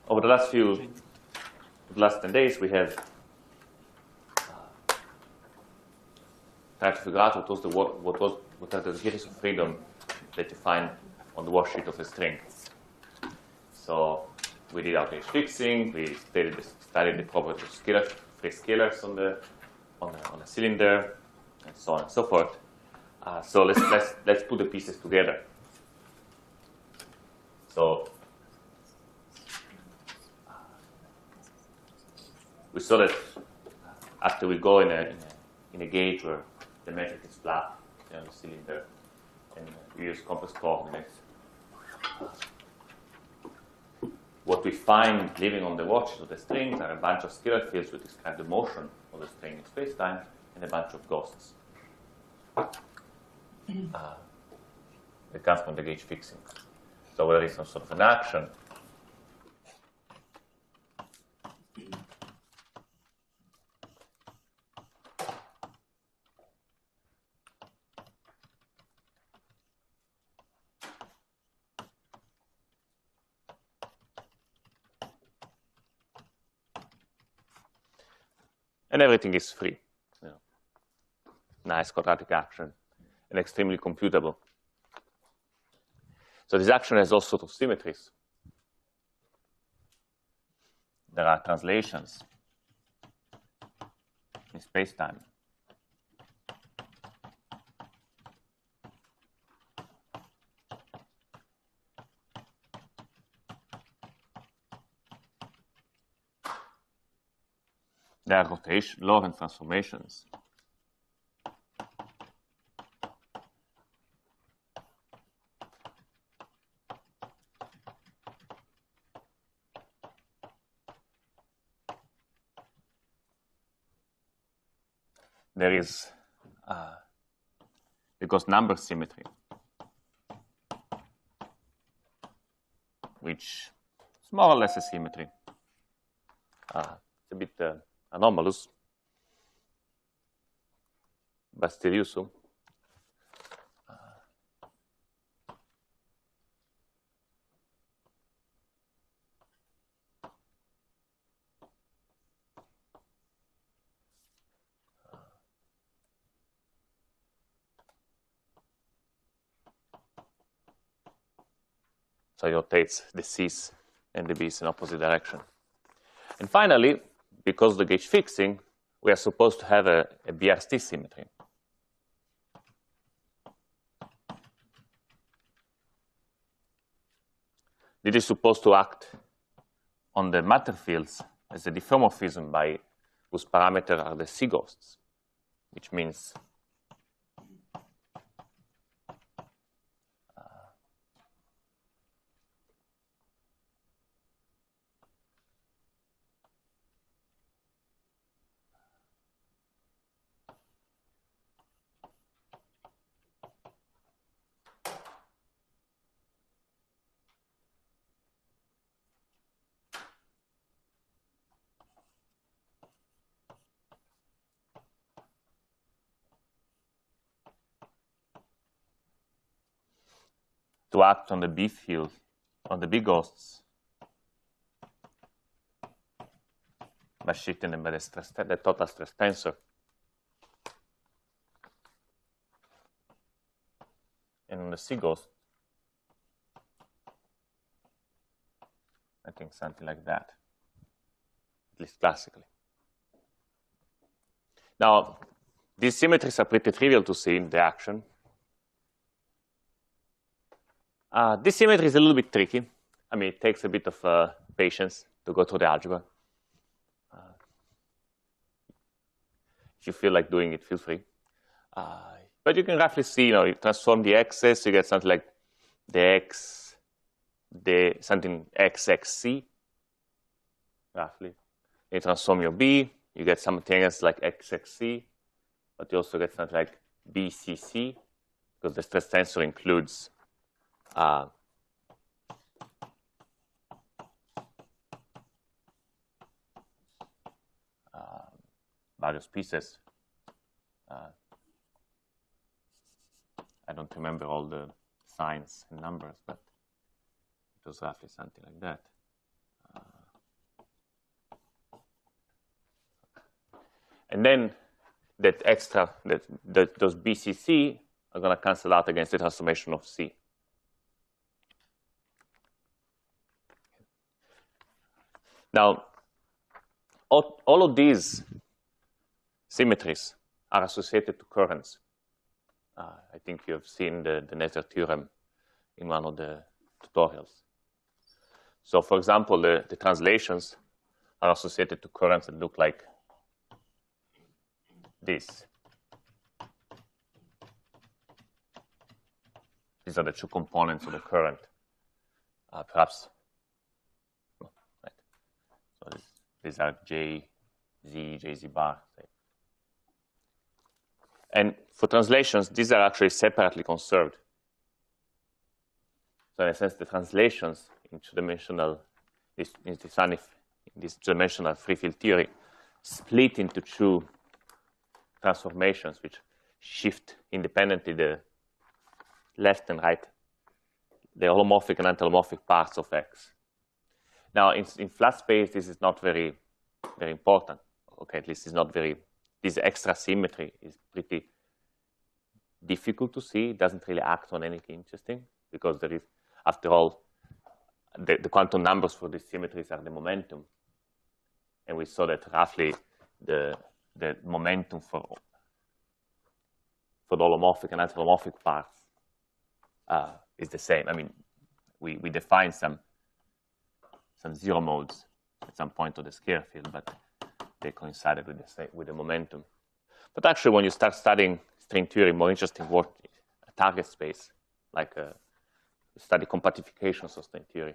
over the last 10 days, we have tried to figure out what are the degrees of freedom that you find on the worksheet of a string. So we did our gauge fixing. We studied the property of free scalars on the cylinder, and so on and so forth. So let's put the pieces together. So we saw that after we go in a gauge where the metric is flat on the cylinder, and we use complex coordinates, what we find living on the watches of the strings are a bunch of scalar fields which describe the motion of the string in space-time, and a bunch of ghosts. It comes from the gauge fixing. So there is some sort of an action. And everything is free. You know, nice quadratic action and extremely computable. So this action has all sorts of symmetries. There are translations in space-time. There are Lorentz transformations. There is the ghost number symmetry, which is more or less a symmetry. It's a bit anomalous, but still useful. So it rotates the C's and the B's in opposite direction. And finally, because of the gauge fixing, we are supposed to have a BRST symmetry. It is supposed to act on the matter fields as a diffeomorphism by whose parameters are the C ghosts, which means to act on the B field, on the B ghosts, by shifting them by the total stress tensor. And on the C ghost, I think something like that, at least classically. Now, these symmetries are pretty trivial to see in the action. This symmetry is a little bit tricky. I mean, it takes a bit of patience to go through the algebra. If you feel like doing it, feel free. But you can roughly see, you transform the x's, you get something like the x, something xxc, roughly. You transform your b, you get something else like xxc, but you also get something like bcc, because the stress tensor includes various pieces. I don't remember all the signs and numbers, but it was roughly something like that. And then that extra, those BCC are going to cancel out against the transformation of C. Now, all of these symmetries are associated to currents. I think you have seen the Nether theorem in one of the tutorials. So, for example, the translations are associated to currents that look like this. These are the two components of the current. Perhaps, right. So these are JZ bar. And for translations, these are actually separately conserved. So in a sense, the translations in two-dimensional, in this two-dimensional free-field theory, split into two transformations which shift independently the left and right, the holomorphic and anti-holomorphic parts of X. Now, in flat space, this is not very important. Okay, at least it's not very. This extra symmetry is pretty difficult to see. It doesn't really act on anything interesting because there is, after all, the quantum numbers for these symmetries are the momentum, and we saw that roughly the momentum for the holomorphic and anti-holomorphic parts is the same. I mean, we define some zero modes at some point of the scalar field, but they coincided with the momentum. But actually, when you start studying string theory, more interesting work, target space, like study compactifications of string theory,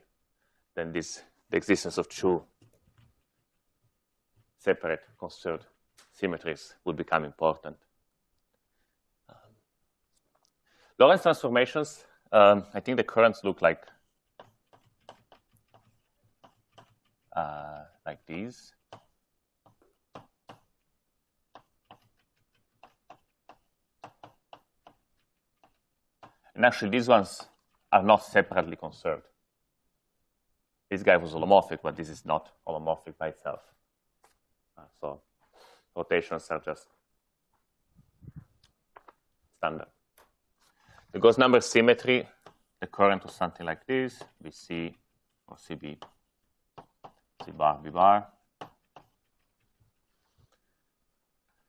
then the existence of two separate conserved symmetries will become important. Lorentz transformations, I think the currents look like these. And actually, these ones are not separately conserved. This guy was holomorphic, but this is not holomorphic by itself. So rotations are just standard. The Gauss number symmetry, the current was something like this, BC or CB, C bar, B bar.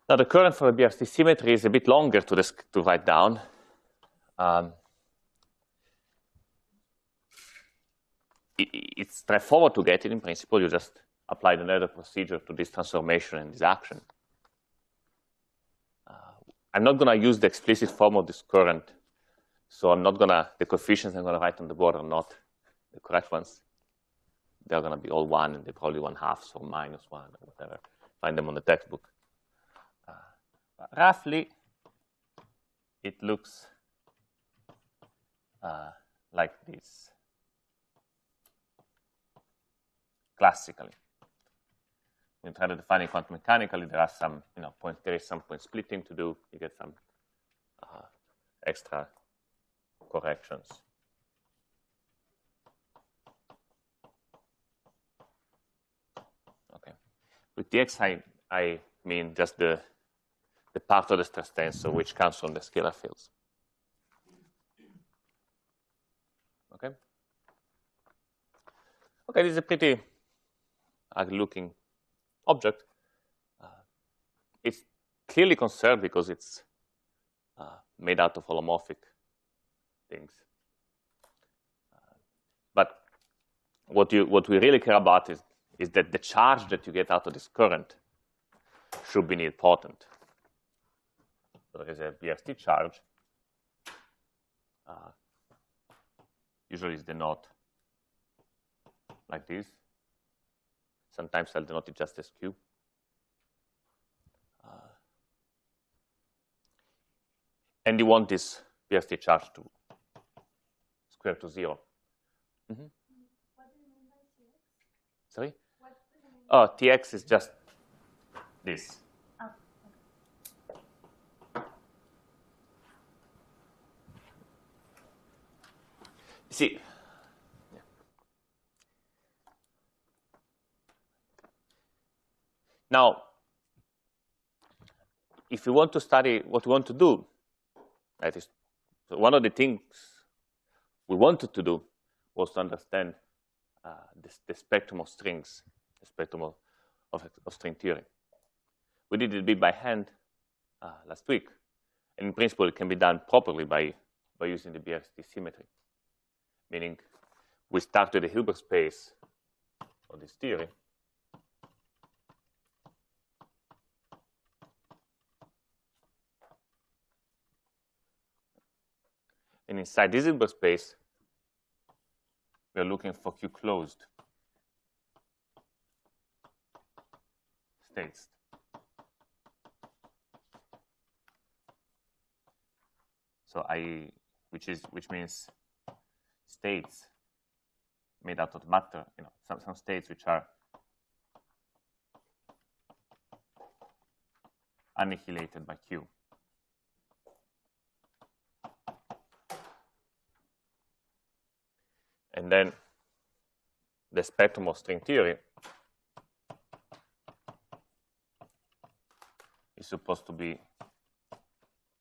Now the current for a BRST symmetry is a bit longer to write down. It's straightforward to get it in principle. You just apply another procedure to this transformation and this action. I'm not going to use the explicit form of this current. So I'm not going to, the coefficients I'm going to write on the board are not the correct ones. They're going to be all 1, and they're probably 1/2, so -1 or whatever. Find them on the textbook. Roughly, it looks like this. Classically, when you try to define it quantum mechanically, there are some, there is some point splitting to do. You get some extra corrections. Okay, with dx, I mean just the part of the stress tensor which comes from the scalar fields. Okay. Okay, this is a pretty ugly-looking object. It's clearly conserved because it's made out of holomorphic things. But what we really care about is that the charge that you get out of this current should be nilpotent. So there is a BRST charge. Usually it's denoted like this. Sometimes I'll denote it just as Q. And you want this BRST charge to square to 0. Mm-hmm. What do you mean by TX? Sorry? What do you mean by TX is just this. Oh, okay. See, now if we want to study what we want to do, that is, so one of the things we wanted to do was to understand the spectrum of strings, the spectrum of string theory. We did it a bit by hand last week. And in principle, it can be done properly by using the BRST symmetry, meaning we start with the Hilbert space of this theory. And inside this Hilbert space, we are looking for Q closed states. So which means states made out of matter, some states which are annihilated by Q. And then the spectrum of string theory is supposed to be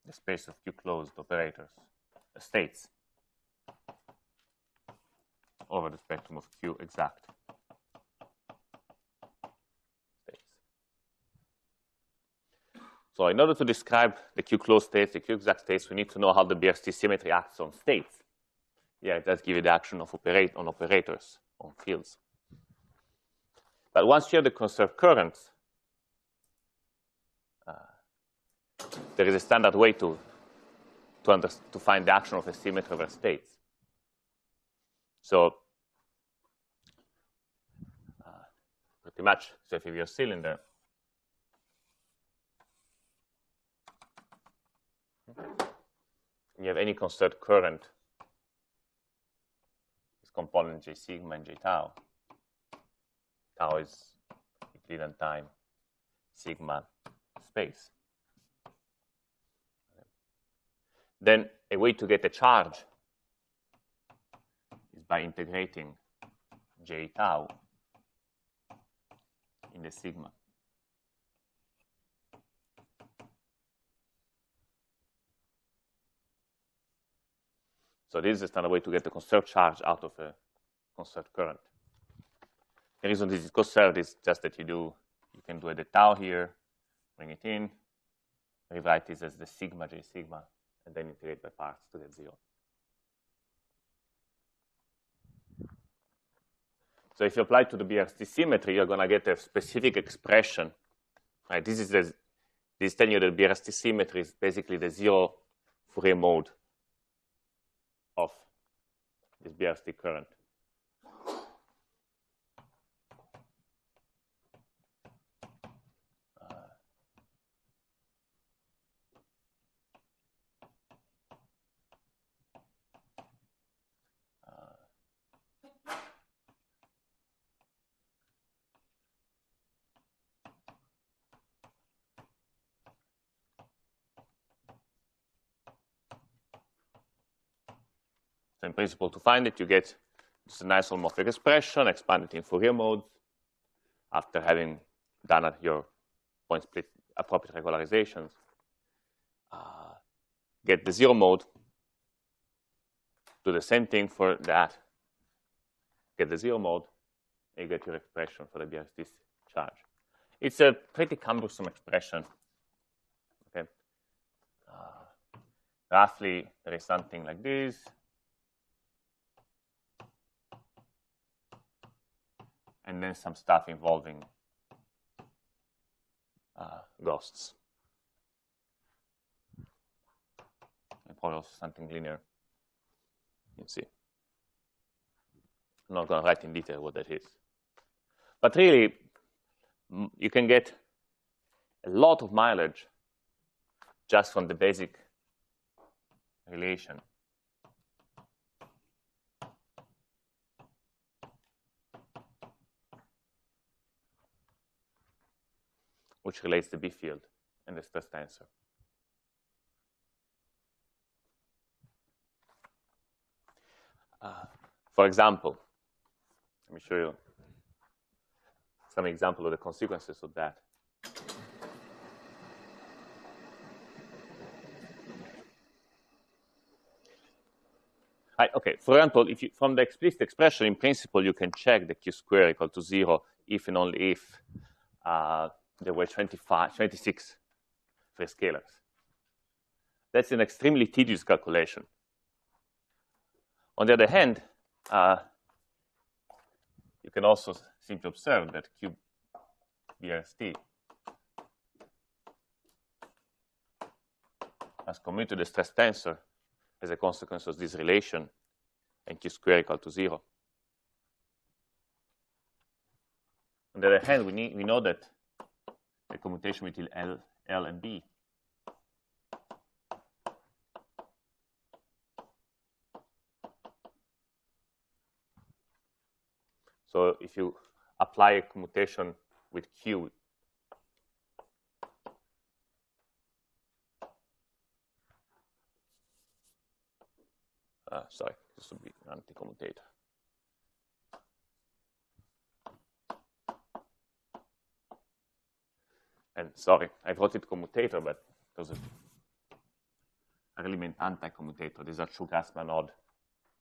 the space of Q-closed operators, states, over the spectrum of Q exact states. So in order to describe the Q-closed states, the Q-exact states, we need to know how the BRST symmetry acts on states. Yeah, it does give you the action of on operators, on fields. But once you have the conserved currents, there is a standard way to find the action of a symmetry over states. So pretty much, so if you have your cylinder, you have any conserved current, this component J sigma and J tau. Tau is Euclidean time, sigma space. Then a way to get a charge is by integrating J tau in the sigma. So this is a standard way to get the conserved charge out of a conserved current. The reason this is conserved is just that you can do the tau here, bring it in, rewrite this as the sigma J sigma, and then integrate by parts to get 0. So if you apply to the BRST symmetry, you're going to get a specific expression. Right? This is telling you that BRST symmetry is basically the 0 Fourier mode of this BRST current. So in principle, to find it, you get just an isomorphic expression, expand it in Fourier modes after having done your point split appropriate regularizations. Get the 0 mode, do the same thing for that. Get the 0 mode, and you get your expression for the BRST charge. It's a pretty cumbersome expression. Okay. Roughly, there is something like this. And then some stuff involving ghosts. And probably also something linear. You see. I'm not going to write in detail what that is. But really, you can get a lot of mileage just from the basic relation. Which relates the B field and the stress tensor. For example, let me show you some example of the consequences of that. Okay, for example, if you, from the explicit expression, in principle, you can check the q square equal to 0 if and only if there were 26 free scalars. That's an extremely tedious calculation. On the other hand, you can also simply observe that q BRST has commuted the stress tensor as a consequence of this relation, and q square equal to 0. On the other hand, we know that the commutation between L and B so if you apply a commutation with Q, sorry, this would be an anti-commutator. And sorry, I wrote it commutator, but I really meant anti-commutator. These are true Grassmann odd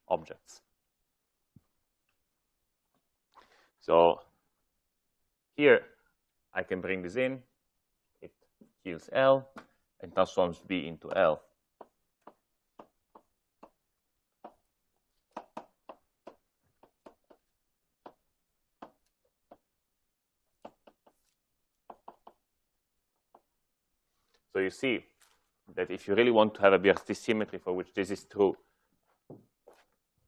objects. So here, I can bring this in. It kills L and transforms B into L. So you see that if you really want to have a BRST symmetry for which this is true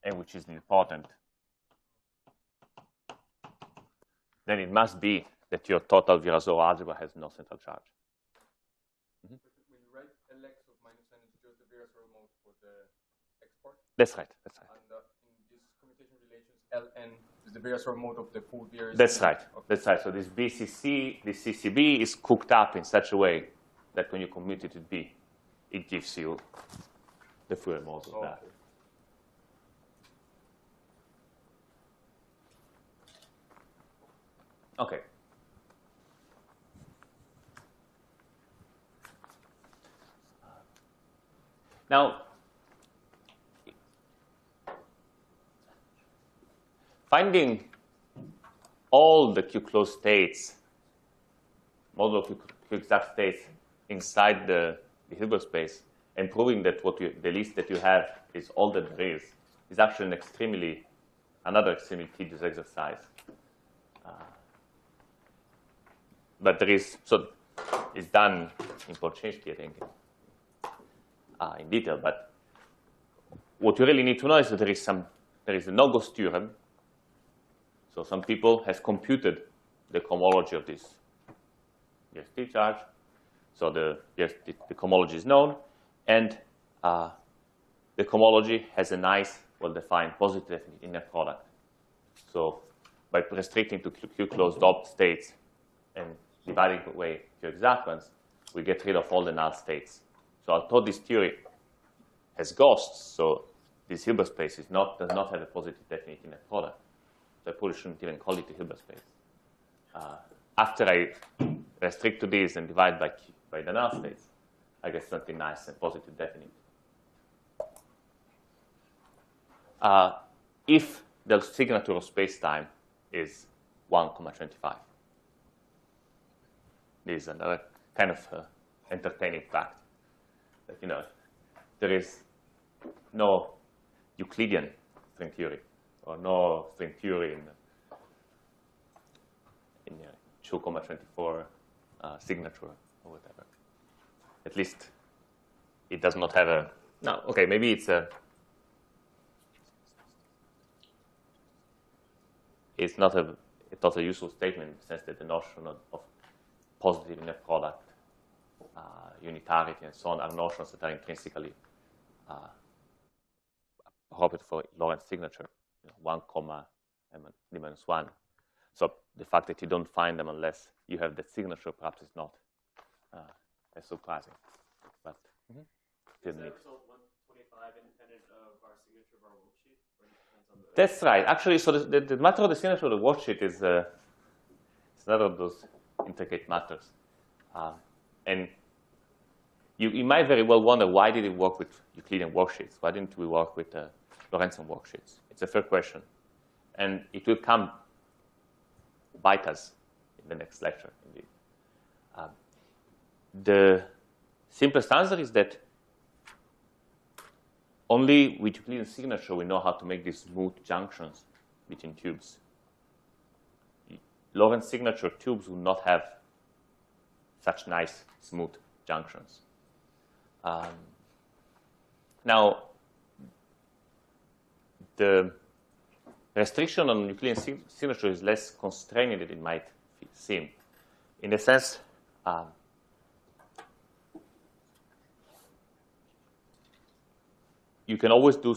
and which is important, then it must be that your total Virasoro algebra has no central charge. When you write Lx of minus n is just the Virasoro mode for the export? That's right. That's right. And in these commutation relations, Ln is the Virasoro mode of the full BRST? That's right. Okay. That's right. So this BCC, this CCB is cooked up in such a way that when you commute it to B, it gives you the Fourier mode of that. Okay. Now, finding all the Q-closed states, modulo Q-exact states inside the Hilbert space, and proving that the list that you have is all that there is actually another extremely tedious exercise. But there is, so it's done in Polchinski, I think, in detail. But what you really need to know is that there is a no-ghost theorem. So some people has computed the cohomology of this BRST charge. So the cohomology is known, and the cohomology has a nice, well-defined positive inner product. So by restricting to Q-closed dot states and dividing away Q-exact ones, we get rid of all the null states. So although this theory has ghosts, so this Hilbert space does not have a positive definite inner product. So I probably shouldn't even call it a Hilbert space. After I restrict to this and divide by the null states, I get something nice and positive definite. If the signature of space-time is 1,25. This is another kind of entertaining fact that, there is no Euclidean string theory or no string theory in 2,24 signature or whatever. At least it does not have a, no, okay, maybe it's not a totally useful statement in the sense that the notion of positive inner product, unitarity, and so on are notions that are intrinsically appropriate for Lorentz signature, 1 comma d minus 1. So the fact that you don't find them unless you have that signature perhaps is not as surprising. But Is that result 125 independent of our signature of our worksheet? Or it depends on the that's right. Actually, so the matter of the signature of the worksheet is it's another of those intricate matters. And you might very well wonder, why did it work with Euclidean worksheets? Why didn't we work with Lorentzian worksheets? It's a fair question. And it will come bite us in the next lecture, indeed. The simplest answer is that only with Euclidean signature we know how to make these smooth junctions between tubes. Lorentz signature tubes will not have such nice, smooth junctions. Now, the restriction on Euclidean signature is less constraining than it might seem. In the sense, you can always do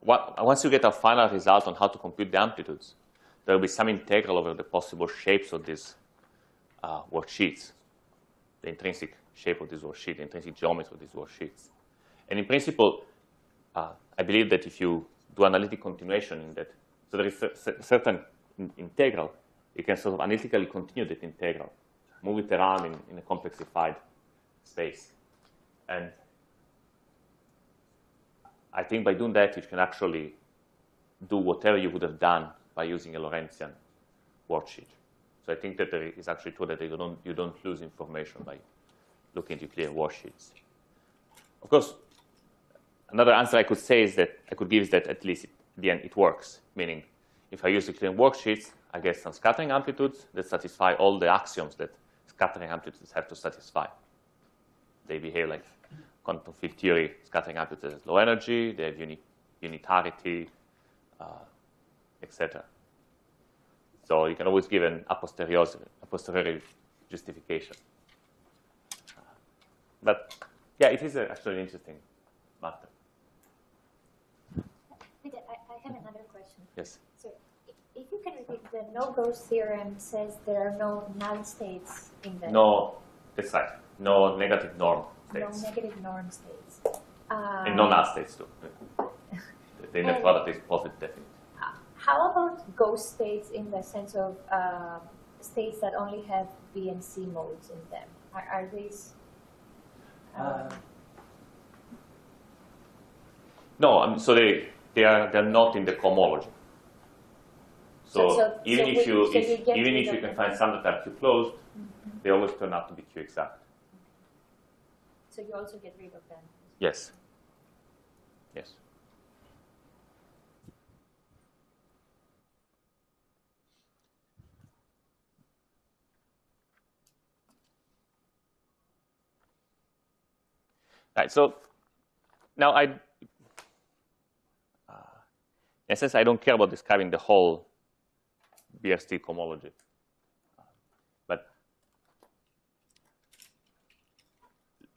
once you get a final result on how to compute the amplitudes, there will be some integral over the possible shapes of these worksheets, the intrinsic shape of this worksheet, the intrinsic geometry of these worksheets. And in principle, I believe that if you do analytic continuation in that, so there is a certain integral, you can sort of analytically continue that integral, move it around in a complexified space. And I think by doing that, you can actually do whatever you would have done by using a Lorentzian worksheet. So I think that there is actually true that you don't lose information by looking at Euclidean worksheets. Of course, another answer I could say is that I could give is that at least at the end it works. Meaning, if I use Euclidean worksheets, I get some scattering amplitudes that satisfy all the axioms that scattering amplitudes have to satisfy. They behave like quantum field theory scattering amplitudes at low energy. They have unitarity, etc. So you can always give an a posteriori justification. But yeah, it is actually an interesting matter. I have another question. Yes. So if you can repeat, the no-ghost theorem says there are no null states in the... No, that's right. No negative norm states. No negative norm states. And no null states too. The inner product is positive definite. How about ghost states in the sense of states that only have B and C modes in them? Are these... No, so they're not in the cohomology. So even if you can find some that are Q closed, they always turn out to be Q exact. So you also get rid of them? Yes. Yes. Right, so now in a sense, I don't care about describing the whole BRST cohomology. But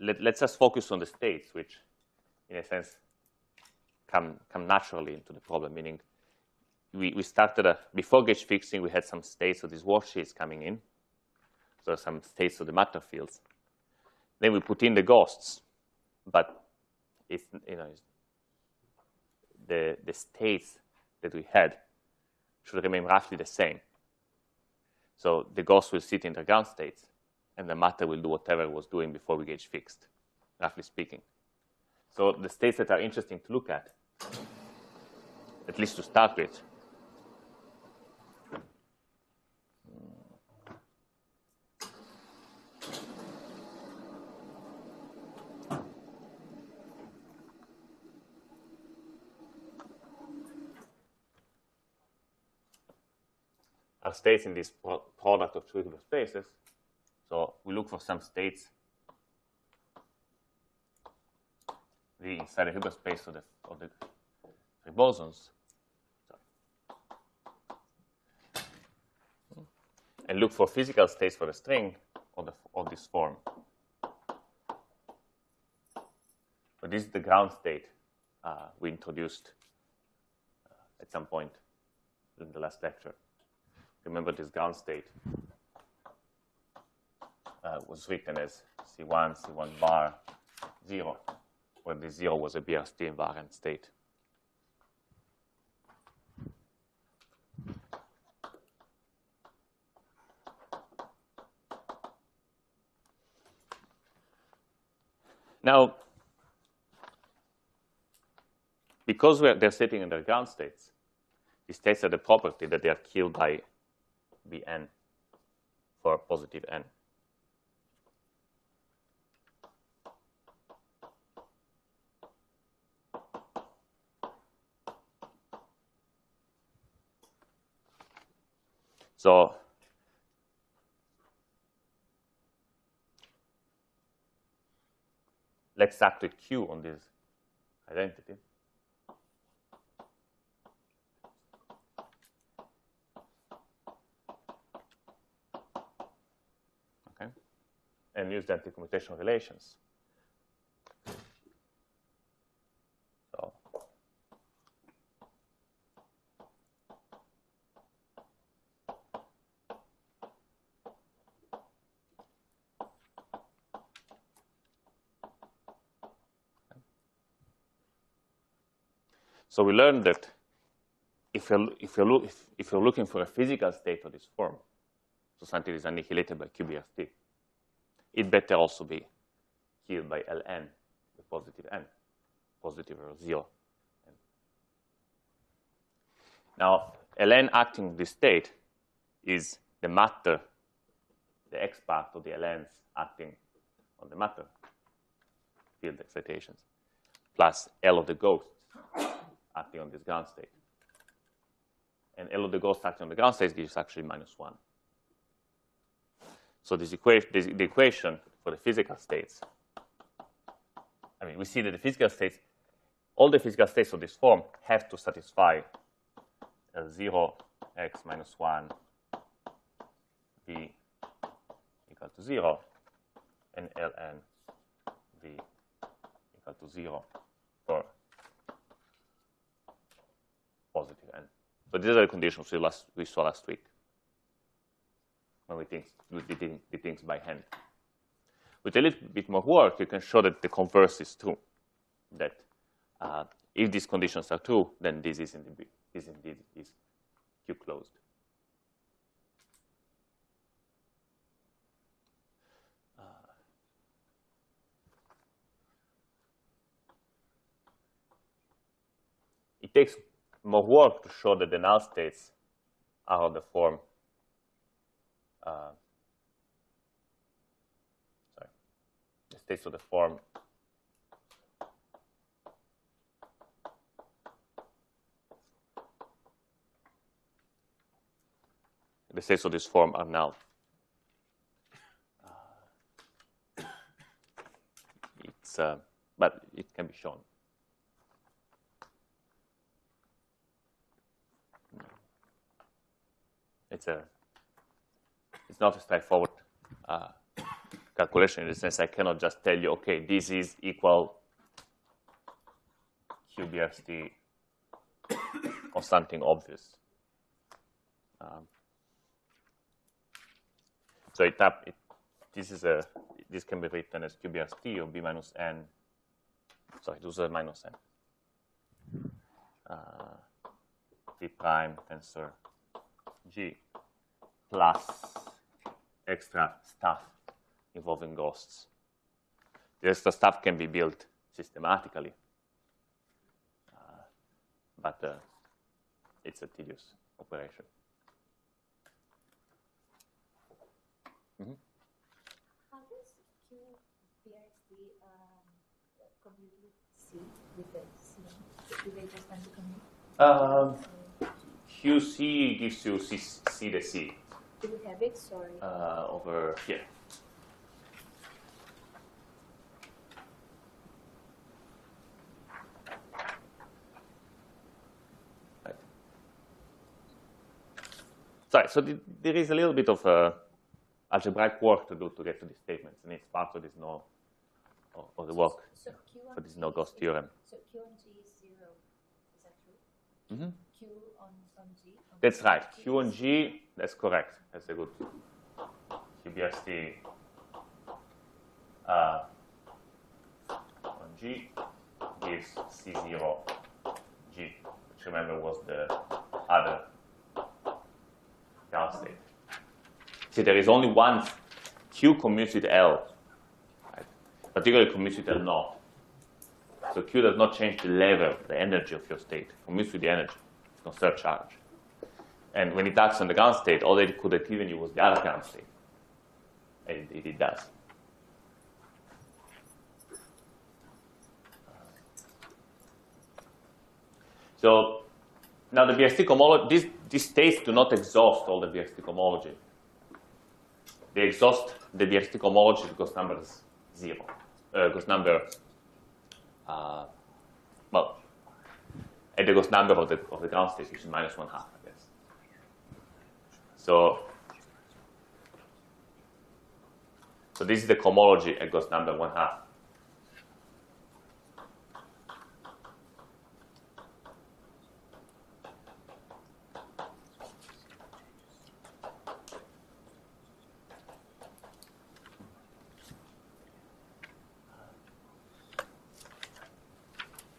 let's just focus on the states, which, in a sense, come naturally into the problem, meaning we started, before gauge fixing, we had some states of these worksheets coming in. So some states of the matter fields. Then we put in the ghosts. But it's, the states that we had should remain roughly the same. So the ghost will sit in the ground states, and the matter will do whatever it was doing before we gauge fixed, roughly speaking. So the states that are interesting to look at least to start with, are states in this product of two Hilbert spaces. So we look for some states inside the Hilbert space of the three bosons. And look for physical states for the string of this form. But this is the ground state we introduced at some point in the last lecture. Remember, this ground state was written as C1 bar 0, where the 0 was a BRST invariant state. Now, because they're sitting in their ground states, these states have the property that they are killed by Bn for positive n. So let's substitute Q on this identity. Okay, and use the anti-commutation relations. So So we learned that if you're looking for a physical state of this form, so something is annihilated by QBRT, it better also be killed by Ln, the positive n, positive or 0. Now, Ln acting in this state is the matter, the X part of the Ln's acting on the matter field excitations, plus L of the ghost acting on this ground state. And L of the ghost acting on the ground state gives actually -1. So this the equation for the physical states, I mean, we see that the physical states, all the physical states of this form have to satisfy L0, x minus 1, v equal to 0, and Ln v equal to 0 for positive n. So these are the conditions we saw last week when we did things by hand. With a little bit more work, you can show that the converse is true. That if these conditions are true, then this is indeed Q closed. It takes more work to show that the null states are of the form the states of the form the states of this form are null. But it can be shown. It's not a straightforward calculation in the sense I cannot just tell you, okay, this is equal QBRST or something obvious. So this can be written as QBRST of B minus n. Sorry, this is minus n. V prime tensor G plus extra stuff involving ghosts. The extra stuff can be built systematically, but it's a tedious operation. Mm-hmm. How does QBRST commute with C, with the C? Do they just anti-commute? QC gives you C to C. Do we have it? Sorry. Over here. Right. Sorry, so there is a little bit of algebraic work to do to get to these statements, and it's part of this of the work for this no-ghost theorem. So Q on G is 0. Is that true? Mm-hmm. Q on G? That's right. Q on G, that's correct. That's a good QBRST on G gives C0 G, which remember was the other ground state. See, there is only one Q commutes with L, right? particularly commutes with naught. So Q does not change the level, the energy of your state. It commutes with the energy. It's conserved charge. And when it acts on the ground state, all that it could have given you was the other ground state. And it does. So now the BRST cohomology, these states do not exhaust all the BRST cohomology. They exhaust the BRST cohomology because number is 0. Because number, well, at the Gauss number of the ground state, which is -1/2, I guess. So this is the cohomology at Gauss number 1/2.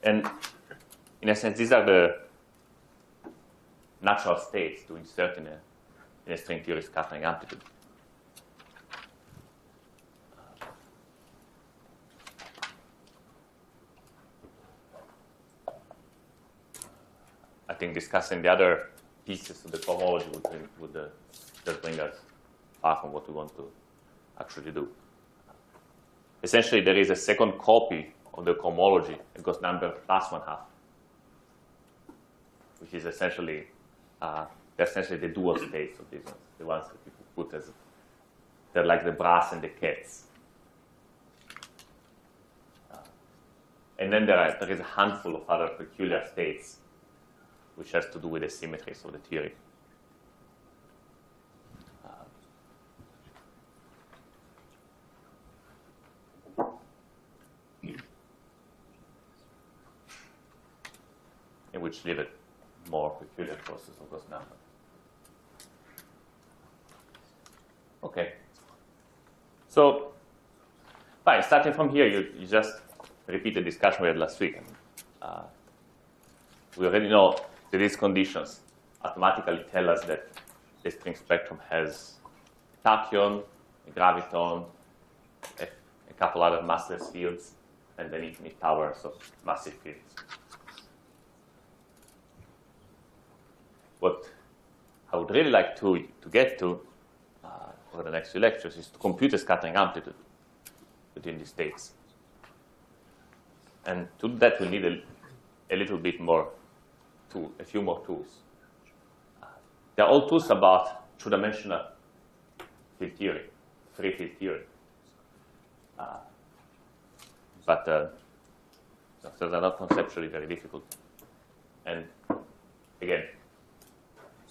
And in a sense, these are the natural states to insert in a string theory scattering amplitude. I think discussing the other pieces of the cohomology would just bring us far from what we want to actually do. Essentially, there is a second copy of the cohomology at Gauss number +1/2, which is essentially the dual states of these ones, the ones that people put as they're like the brass and the cats. And then there is a handful of other peculiar states, which has to do with the symmetries of the theory. In which leave it more peculiar process of Gauss number. Okay. So, fine. Starting from here, you just repeat the discussion we had last week. We already know that these conditions automatically tell us that the string spectrum has a tachyon, a graviton, a couple other massless fields, and then infinite powers of massive fields. What I would really like to get to over the next few lectures is to compute the scattering amplitude between these states. And to do that, we need a little bit more a few more tools. They're all tools about two-dimensional field theory, free field theory. But so they're not conceptually very difficult. And again,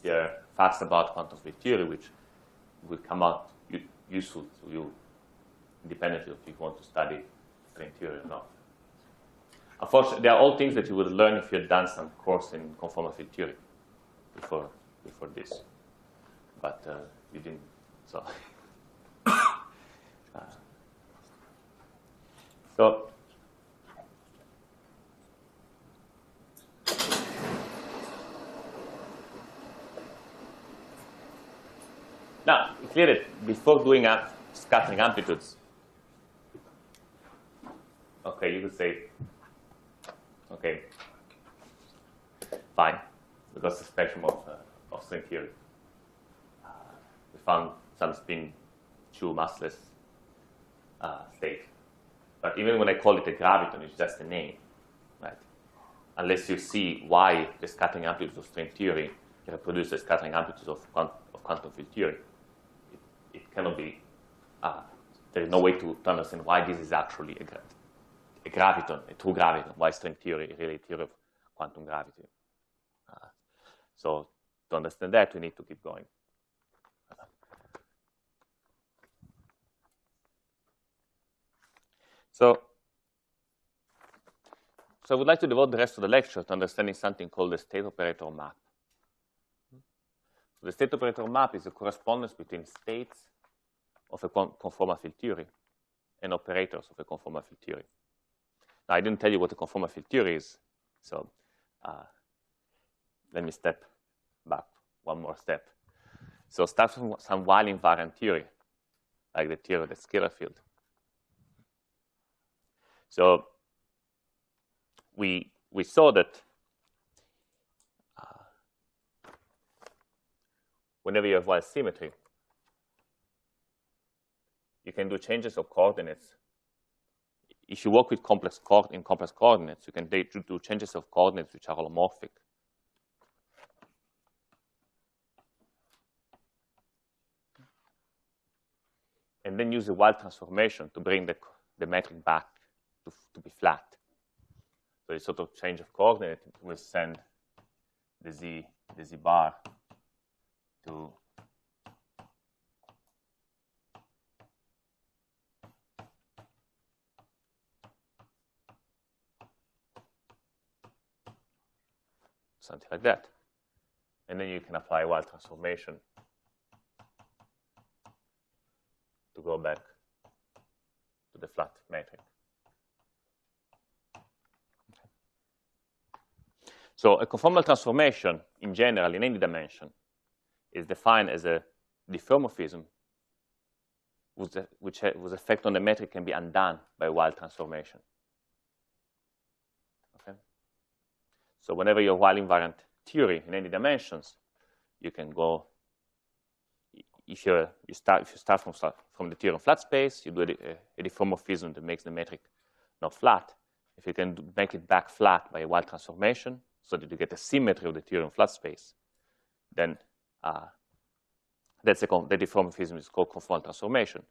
they're facts about quantum field theory, which will come out useful to you independently if you want to study string theory or not. Unfortunately, they are all things that you would learn if you had done some course in conformal field theory before this. But you didn't, so. So now, it's clear that before doing scattering amplitudes, okay, you could say, okay, fine, because the spectrum of string theory. We found some spin 2 massless state. But even when I call it a graviton, it's just a name, right? Unless you see why the scattering amplitudes of string theory reproduce the scattering amplitudes of quantum field theory, it cannot be, there is no way to understand why this is actually a graviton, a true graviton, why string theory is really a theory of quantum gravity. So to understand that, we need to keep going. So I would like to devote the rest of the lecture to understanding something called the state operator map. So the state operator map is a correspondence between states of a conformal field theory and operators of a conformal field theory. Now, I didn't tell you what a conformal field theory is, so let me step back one more step. So start from some While invariant theory, like the theory of the scalar field. So we saw that whenever you have Y symmetry, you can do changes of coordinates. If you work with complex coordinates, you can do changes of coordinates which are holomorphic. And then use the Weyl transformation to bring the metric back to be flat. So this sort of change of coordinate will send the z bar to something like that. And then you can apply Weyl transformation to go back to the flat metric. Okay. So a conformal transformation, in general, in any dimension, is defined as a diffeomorphism whose effect on the metric can be undone by Weyl transformation. Okay? So whenever you have Weyl invariant theory in any dimensions, you can go. If you start from the theory of flat space, you do a diffeomorphism that makes the metric not flat. If you can make it back flat by a Weyl transformation, so that you get a symmetry of the theory of flat space, then the diffeomorphism is called conformal transformation.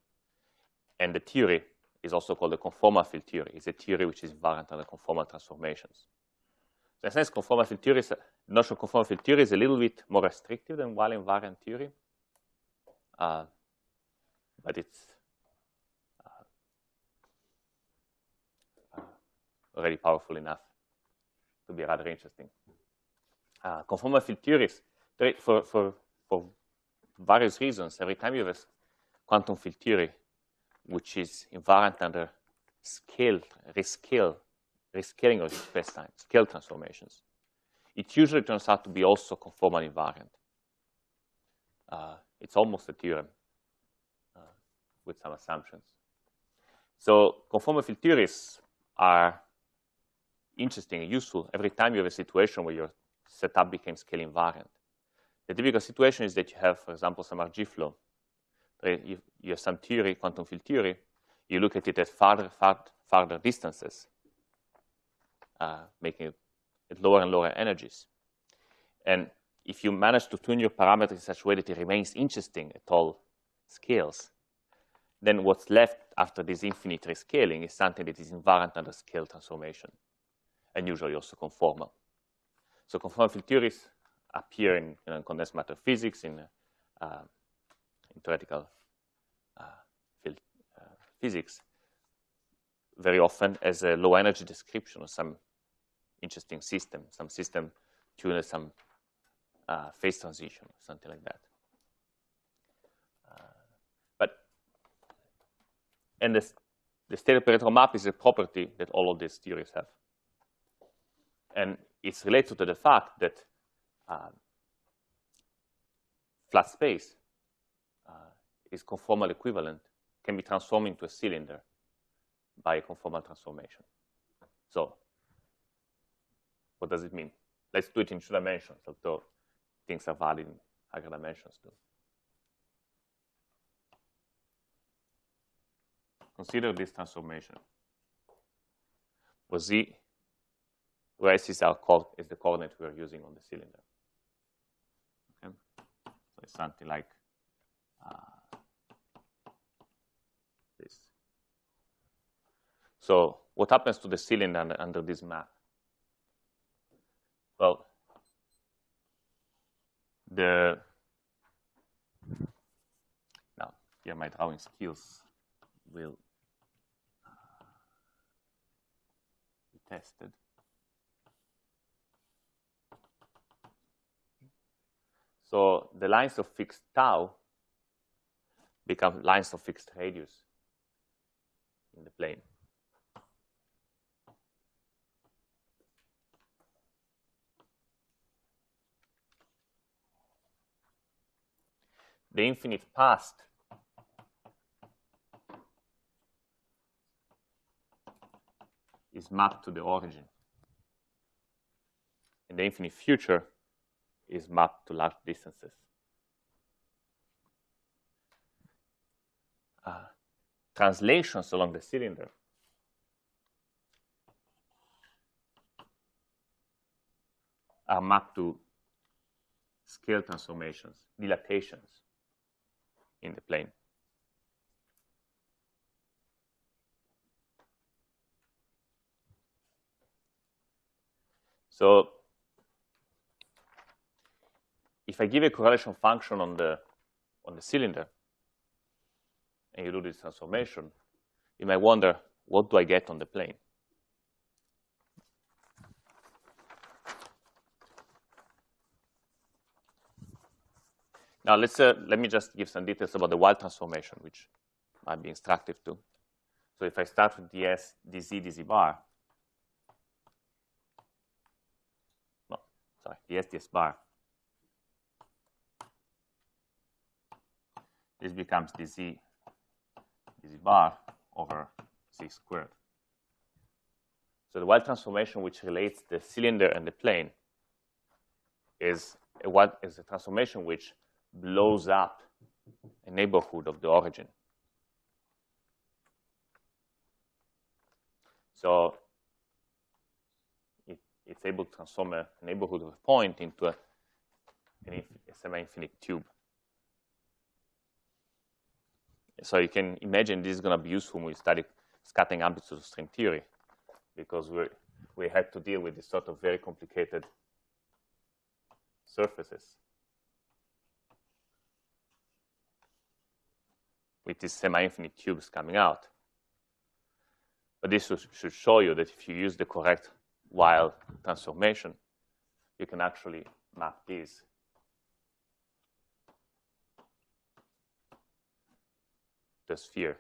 And the theory is also called the conformal field theory. It's a theory which is invariant under conformal transformations. So in a sense, conformal field theory, the notion of conformal field theory is a little bit more restrictive than Weyl invariant theory. But it's already powerful enough to be rather interesting. Conformal field theories, for various reasons, every time you have a quantum field theory which is invariant under rescaling of spacetime, scale transformations, it usually turns out to be also conformal invariant. It's almost a theorem with some assumptions. So conformal field theories are interesting and useful every time you have a situation where your setup became scale invariant. The typical situation is that you have, for example, some RG flow. You have some theory, quantum field theory. You look at it at farther distances, making it at lower and lower energies. And if you manage to tune your parameter in such a way that it remains interesting at all scales, then what's left after this infinite rescaling is something that is invariant under scale transformation, and usually also conformal. So conformal field theories appear in condensed matter physics, in theoretical field physics, very often as a low energy description of some interesting system, some system tuned at some phase transition, something like that. And the state operator map is a property that all of these theories have. And it's related to the fact that flat space is conformal equivalent, can be transformed into a cylinder by a conformal transformation. So what does it mean? Let's do it in 2 dimensions, although things are valid in higher dimensions too. Consider this transformation, where z, where s is the coordinate we are using on the cylinder. Okay? So it's something like this. So what happens to the cylinder under this map? Well, now here my drawing skills will be tested. So the lines of fixed tau become lines of fixed radius in the plane. The infinite past is mapped to the origin. And the infinite future is mapped to large distances. Translations along the cylinder are mapped to scale transformations, dilatations in the plane. So if I give a correlation function on the cylinder, and you do this transformation, you might wonder, what do I get on the plane? Now let me just give some details about the wild transformation, which might be instructive too. So if I start with ds, dz, dz bar, no, sorry, ds, ds bar, this becomes dz, dz bar over z squared. So the wild transformation, which relates the cylinder and the plane, is a transformation which blows up a neighborhood of the origin. So it's able to transform a neighborhood of a point into a semi-infinite tube. So you can imagine this is going to be useful when we study scattering amplitude of string theory, because we had to deal with this sort of very complicated surfaces with these semi-infinite tubes coming out. But this should show you that if you use the correct wild transformation, you can actually map these to a sphere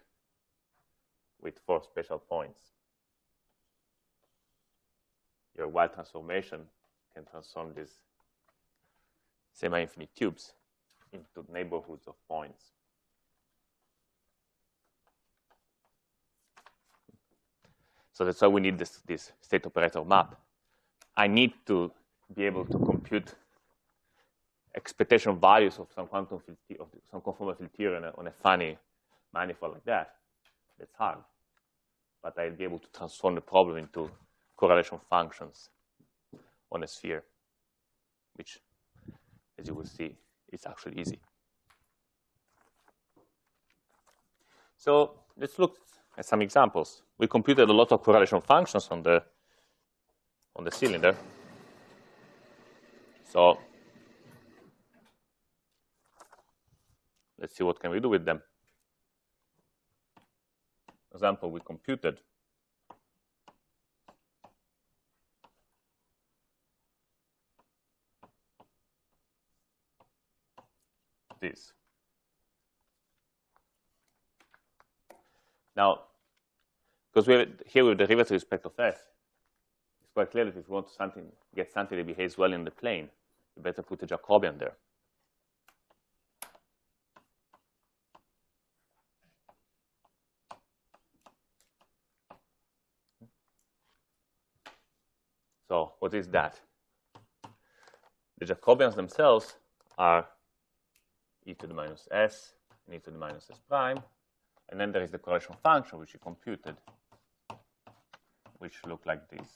with 4 special points. Your wild transformation can transform these semi-infinite tubes into neighborhoods of points. So that's why we need this state operator map. I need to be able to compute expectation values of some quantum of some conformal field theory on a funny manifold like that. That's hard. But I'll be able to transform the problem into correlation functions on a sphere, which, as you will see, is actually easy. So let's look at some examples. We computed a lot of correlation functions on the cylinder. So let's see what can we do with them. For example, we computed this. Now, because here we have derivative with respect of f, it's quite clear that if you want to get something that behaves well in the plane, you better put a Jacobian there. So what is that? The Jacobians themselves are e to the minus s and e to the minus s prime. And then there is the correlation function, which we computed, which look like this.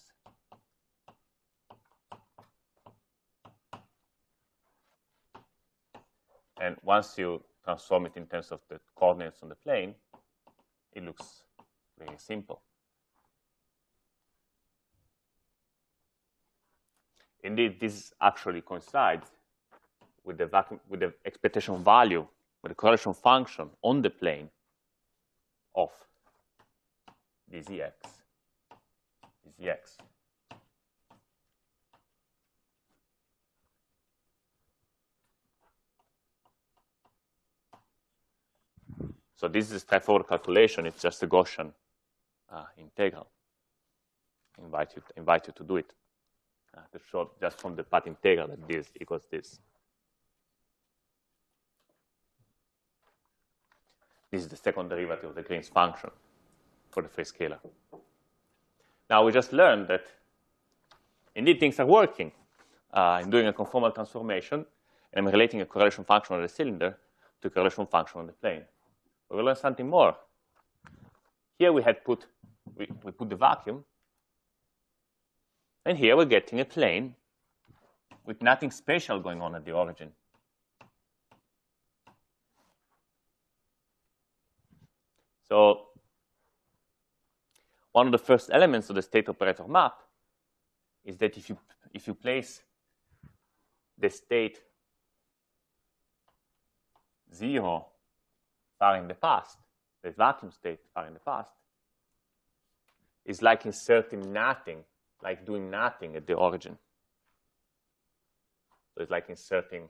And once you transform it in terms of the coordinates on the plane, it looks very simple. Indeed, this actually coincides with the expectation value, with the correlation function on the plane of dz(x), dz(x). So this is a straightforward calculation. It's just a Gaussian integral. I invite you to do it. To show just from the path integral that this equals this. This is the second derivative of the Green's function for the free scalar. Now we just learned that indeed things are working. I'm doing a conformal transformation, and I'm relating a correlation function on the cylinder to a correlation function on the plane. We will learn something more. Here we had put the vacuum, and here we're getting a plane with nothing special going on at the origin. So one of the first elements of the state operator map is that if you place the state 0 far in the past, the vacuum state far in the past, is like inserting nothing, like doing nothing at the origin. So it's like inserting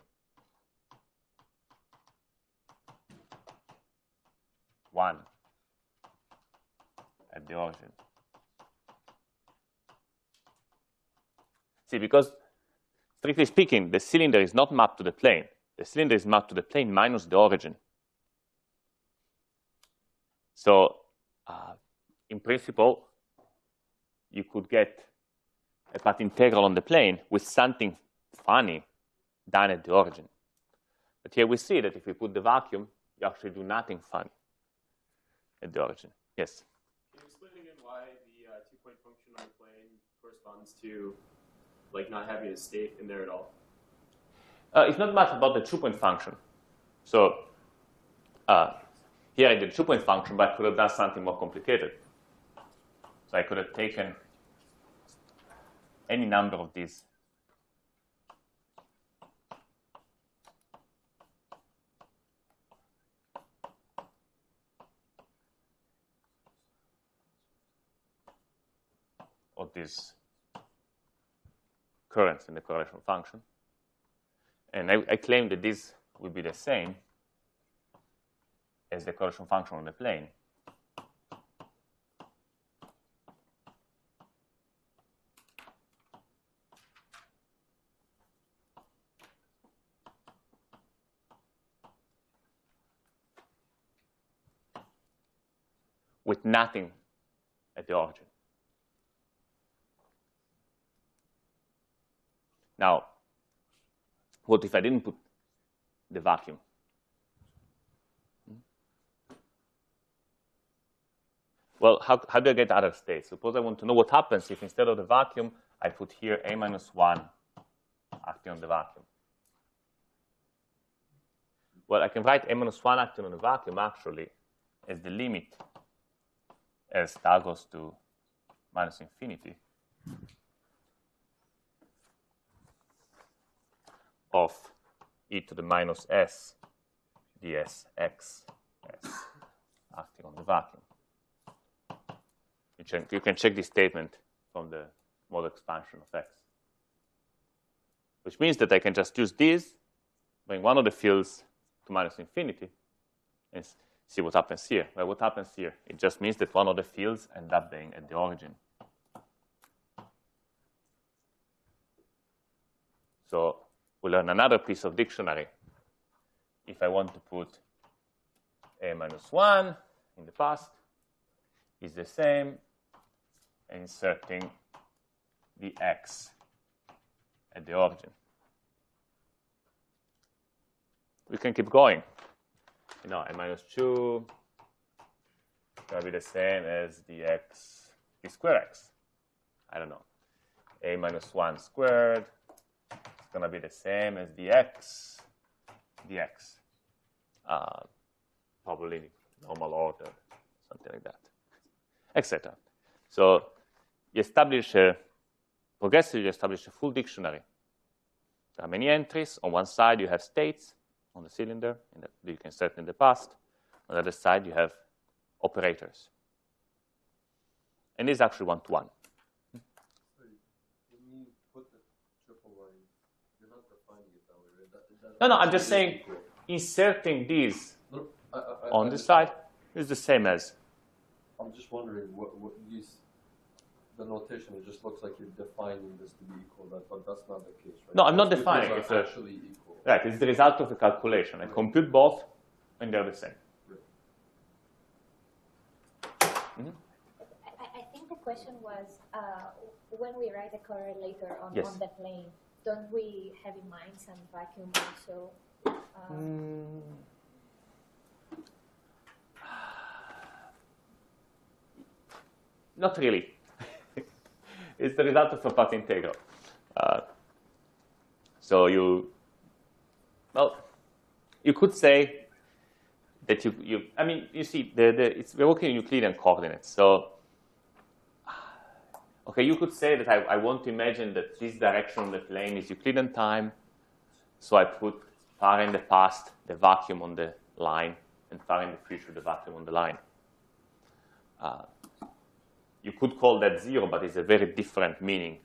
1 at the origin. See, because strictly speaking, the cylinder is not mapped to the plane. The cylinder is mapped to the plane minus the origin. So in principle, you could get a path integral on the plane with something funny done at the origin. But here we see that if we put the vacuum, you actually do nothing funny at the origin. Yes? Can you explain again why the 2-point function on the plane corresponds to like not having a state in there at all? It's not much about the 2-point function. So here I did a 2-point function, but I could have done something more complicated. So I could have taken any number of these. Of these currents in the correlation function. And I claim that this will be the same as the correlation function on the plane. With nothing at the origin. Now, what if I didn't put the vacuum? Well, how do I get other states? Suppose I want to know what happens if instead of the vacuum, I put here a minus 1 acting on the vacuum. Well, I can write a minus 1 acting on the vacuum actually as the limit as tau goes to minus infinity of e to the minus s ds x s acting on the vacuum. You can check this statement from the model expansion of x. Which means that I can just use this, bring one of the fields to minus infinity, and see what happens here. Well, what happens here? It just means that one of the fields ends up being at the origin. So we'll learn another piece of dictionary. If I want to put a minus 1 in the past, is the same inserting the x at the origin. We can keep going. You know, a minus 2 is going to be the same as the x, the square x. I don't know. A minus 1 squared is going to be the same as the x dx. Probably normal order, something like that, etc. So you establish progressively, you establish a full dictionary. There are many entries. On one side, you have states on the cylinder that you can set in the past. On the other side, you have operators. And this is actually one-to-one. When you put the triple line, you're not defining it that way, right? No, I'm just saying inserting these on this side is the same as. I'm just wondering what these. The notation, it just looks like you're defining this to be equal, but that's not the case, right? No, I'm not defining it. It's actually equal. Right, it's the result of the calculation. I compute both, and they're the same. I think that question was, when we write a correlator on, Yes. on the plane, don't we have in mind some vacuum also? Not really. It's the result of a path integral. So you could say that I mean, you see, we're working in Euclidean coordinates. So, okay, you could say that I want to imagine that this direction on the plane is Euclidean time. So I put far in the past the vacuum on the line, and far in the future the vacuum on the line. You could call that 0, but it's a very different meaning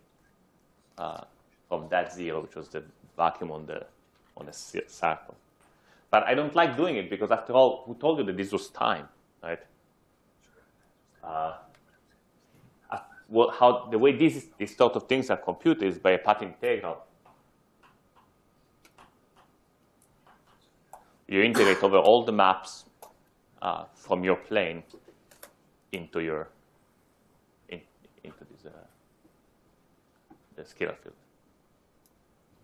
from that 0, which was the vacuum on the circle. But I don't like doing it because, after all, who told you that this was time, right? Well, the way these sort of things are computed is by a path integral. You integrate over all the maps from your plane into your into this the scalar field.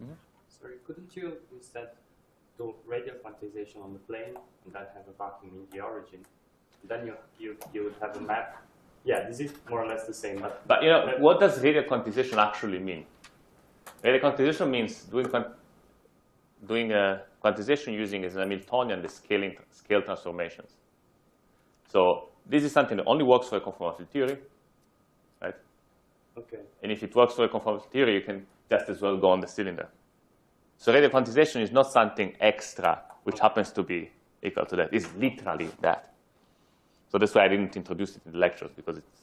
Mm-hmm. Sorry, couldn't you instead do radial quantization on the plane and then have a vacuum in the origin? Then you would have a map. Yeah, this is more or less the same. But you know, what does radial quantization actually mean? Radial quantization means doing a quantization using as a Hamiltonian the scale transformations. So this is something that only works for a conformal theory, right? Okay. And if it works for a conformal theory, you can just as well go on the cylinder. So radial quantization is not something extra which happens to be equal to that. It's literally that. So that's why I didn't introduce it in the lectures, because it's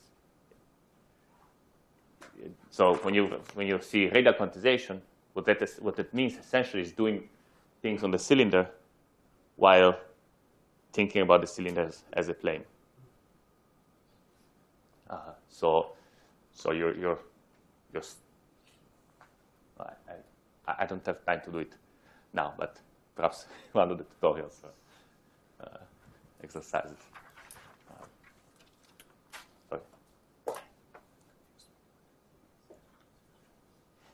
so when you see radial quantization, what it means essentially is doing things on the cylinder while thinking about the cylinder as a plane. So you're I don't have time to do it now, but perhaps one of the tutorials exercises. Sorry.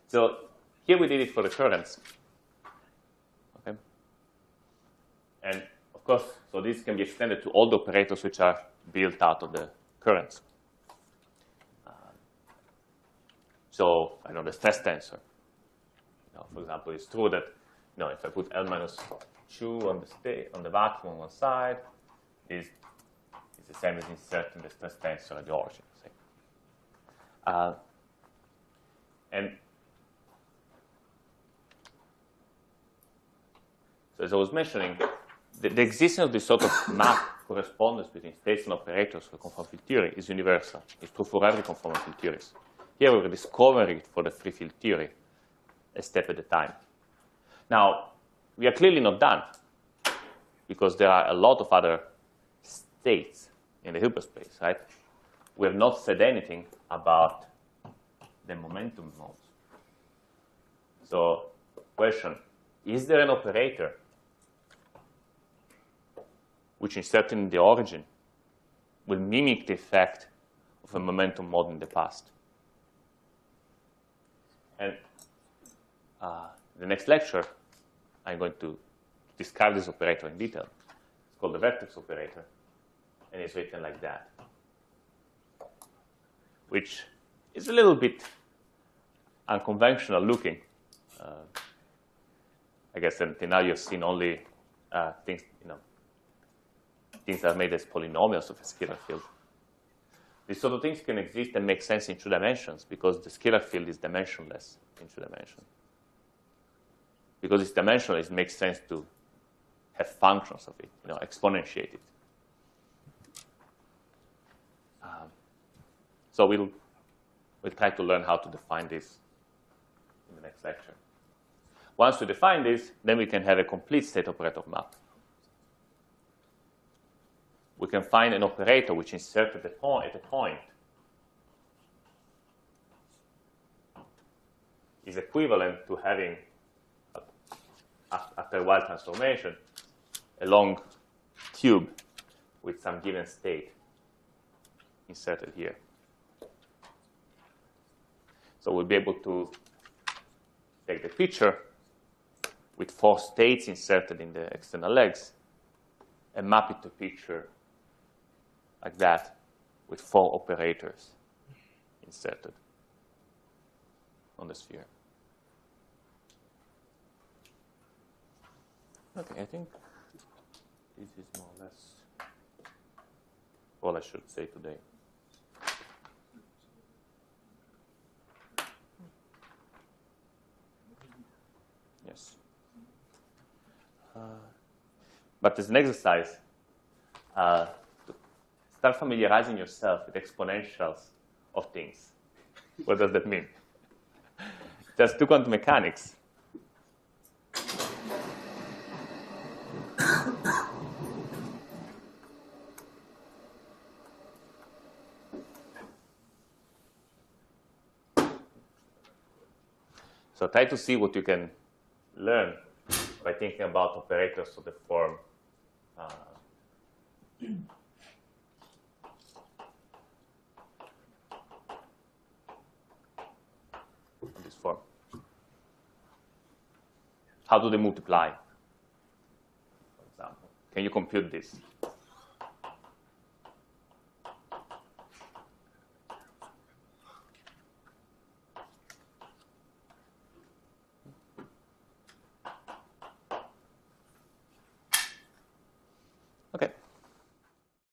So here we did it for the currents. Okay. And of course, so this can be extended to all the operators which are built out of the currents. So I know the stress tensor. For example, it's true that if I put L minus 2 on the vacuum on one side, this is the same as inserting the stress tensor at the origin. And so as I was mentioning, the existence of this sort of map correspondence between states and operators for conformal field theory is universal. It's true for every conformal field theories. Here we're discovering it for the free field theory, a step at a time. Now, we are clearly not done, because there are a lot of other states in the Hilbert space, right? We have not said anything about the momentum modes. So, question, is there an operator which, inserted in the origin, will mimic the effect of a momentum mode in the past? And the next lecture, I'm going to describe this operator in detail. It's called the vertex operator, and it's written like that, which is a little bit unconventional looking. I guess until now you've seen only things that are made as polynomials of a scalar field. These sort of things can exist and make sense in 2 dimensions because the scalar field is dimensionless in 2 dimensions. Because it's dimensionless, it makes sense to have functions of it, exponentiate it. So we'll try to learn how to define this in the next lecture. Once we define this, then we can have a complete state operator map. We can find an operator which inserted at a point is equivalent to having, after a Weyl transformation, a long tube with some given state inserted here. So we'll be able to take the picture with 4 states inserted in the external legs and map it to picture like that with 4 operators inserted on the sphere. Okay, I think this is more or less all I should say today. Yes. But as an exercise, to start familiarizing yourself with exponentials of things. What does that mean? Just do quantum mechanics. So try to see what you can learn by thinking about operators of the form this form. How do they multiply, for example? Can you compute this?